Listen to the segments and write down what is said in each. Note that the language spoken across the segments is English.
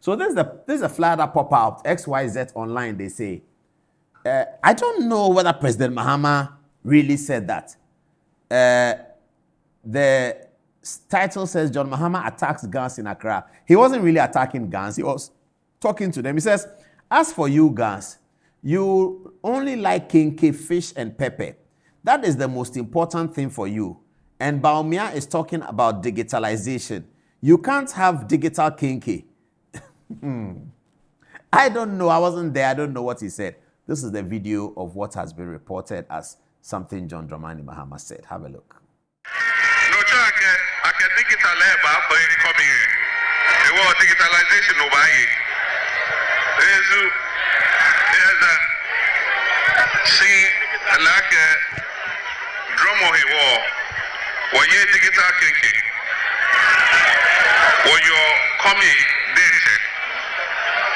So this is a flyer that pop out, XYZ online, they say. I don't know whether President Mahama really said that. The title says, John Mahama attacks gangs in Accra. He wasn't really attacking gangs. He was talking to them. He says, as for you gangs, you only like kenkey, fish, and pepper. That is the most important thing for you. And Bawumia is talking about digitalization. You can't have digital kenkey. I don't know. I wasn't there. I don't know what he said. This is the video of what has been reported as something John Dramani Mahama said. Have a look. No, I can digitalize for coming in. The word digitalization over here. There's a see like a drum on the wall. What you digital kenkey? What you're coming there?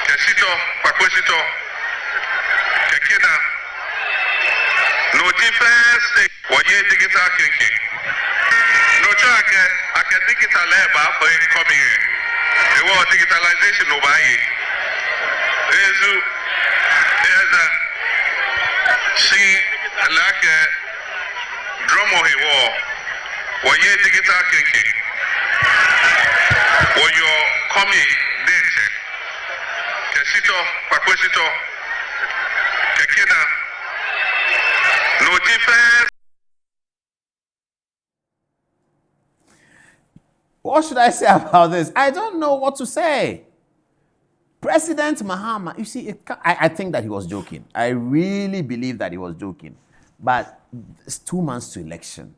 Kesito, Pakwesito, Kekina. No difference. What you digital kenkey? No track. I can digital labor for any coming in. The word digitalization over here. There's a see like a drum on the wall. What you digital kenkey? What you're coming there? Kesito, Pakwesito, Kekina. No difference. What should I say about this? I don't know what to say. President Mahama, you see, I think that he was joking. I really believe that he was joking. But it's 2 months to election.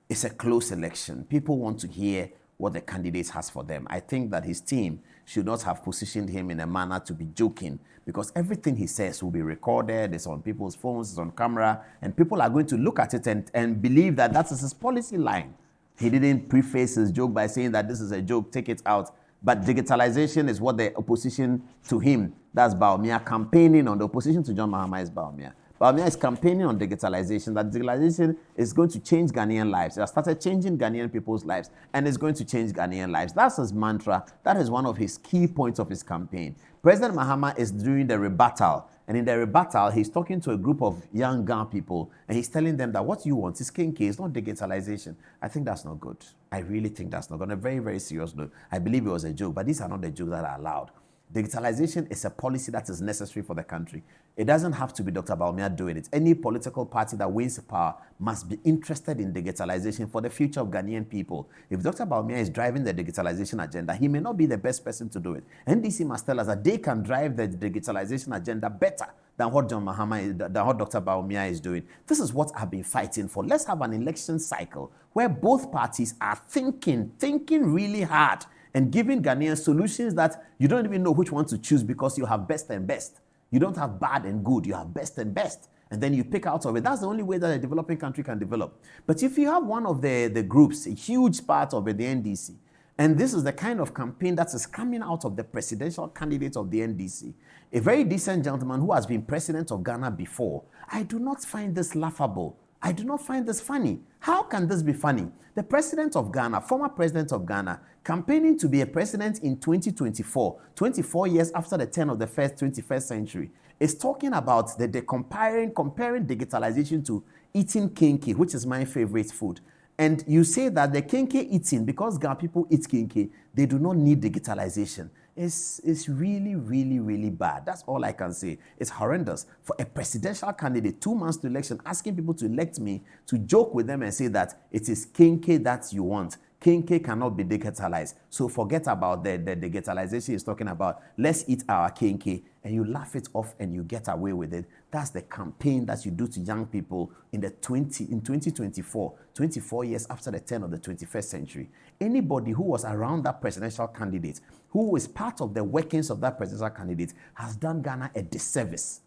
It's a close election. People want to hear what the candidate has for them. I think that his team should not have positioned him in a manner to be joking, because everything he says will be recorded, it's on people's phones, it's on camera, and people are going to look at it and believe that that is his policy line. He didn't preface his joke by saying that this is a joke, take it out. But digitalization is what the opposition to him, that's Bawumia, campaigning on. The opposition to John Mahama is Bawumia. Bawumia is campaigning on digitalization, that digitalization is going to change Ghanaian lives. It has started changing Ghanaian people's lives, and it's going to change Ghanaian lives. That's his mantra. That is one of his key points of his campaign. President Mahama is doing the rebuttal, and in the rebuttal, he's talking to a group of young Ghanaian people, and he's telling them that what you want is kenkey, it's not digitalization. I think that's not good. I really think that's not good. On a very, very serious note, I believe it was a joke, but these are not the jokes that are allowed. Digitalization is a policy that is necessary for the country. It doesn't have to be Dr. Bawumia doing it. Any political party that wins power must be interested in digitalization for the future of Ghanaian people. If Dr. Bawumia is driving the digitalization agenda, he may not be the best person to do it. NDC must tell us that they can drive the digitalization agenda better than what John Mahama is, than what Dr. Bawumia is doing. This is what I've been fighting for. Let's have an election cycle where both parties are thinking really hard and giving Ghanaians solutions that you don't even know which one to choose, because you have best and best. You don't have bad and good, you have best and best. And then you pick out of it. That's the only way that a developing country can develop. But if you have one of the groups, a huge part of it, the NDC, and this is the kind of campaign that is coming out of the presidential candidate of the NDC, a very decent gentleman who has been president of Ghana before, I do not find this laughable. I do not find this funny. How can this be funny? The president of Ghana, former president of Ghana, campaigning to be a president in 2024, 24 years after the turn of the 21st century, is talking about the comparing digitalization to eating kenkey, which is my favorite food. And you say that the kenkey eating, because Ghana people eat kenkey, they do not need digitalization. It's really, really, really bad. That's all I can say. It's horrendous for a presidential candidate 2 months to election asking people to elect me, to joke with them and say that it is kenkey that you want. Kenkey cannot be digitalized. So forget about the digitalization he's talking about. Let's eat our kenkey, and you laugh it off and you get away with it. That's the campaign that you do to young people in 2024, 24 years after the turn of the 21st century. Anybody who was around that presidential candidate, who is part of the workings of that presidential candidate, has done Ghana a disservice.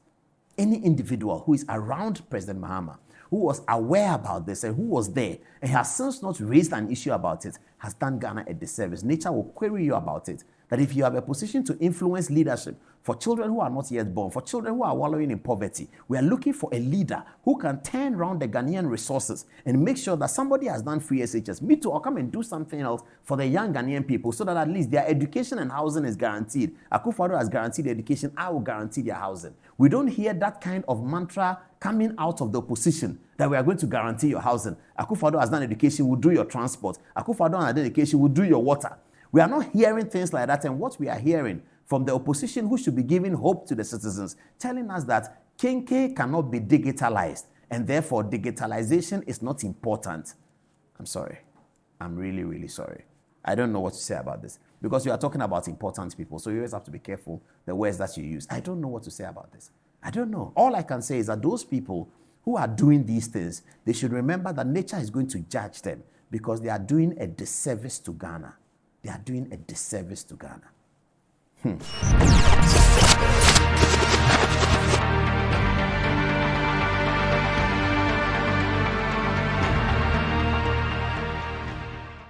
Any individual who is around President Mahama, who was aware about this and who was there and has since not raised an issue about it, has done Ghana a disservice. Nature will query you about it. that if you have a position to influence leadership for children who are not yet born, for children who are wallowing in poverty, we are looking for a leader who can turn around the Ghanaian resources and make sure that somebody has done free SHS. Me too, I'll come and do something else for the young Ghanaian people so that at least their education and housing is guaranteed. Akufo-Addo has guaranteed education, I will guarantee their housing. We don't hear that kind of mantra coming out of the opposition that we are going to guarantee your housing. Akufo-Addo has done education, we'll do your transport. Akufo-Addo has done education, we'll do your water. We are not hearing things like that, and what we are hearing from the opposition, who should be giving hope to the citizens, telling us that kenkey cannot be digitalized, and therefore digitalization is not important. I'm sorry. I'm really, really sorry. I don't know what to say about this, because you are talking about important people, so you always have to be careful the words that you use. I don't know what to say about this. I don't know. All I can say is that those people who are doing these things, they should remember that nature is going to judge them, because they are doing a disservice to Ghana. They are doing a disservice to Ghana.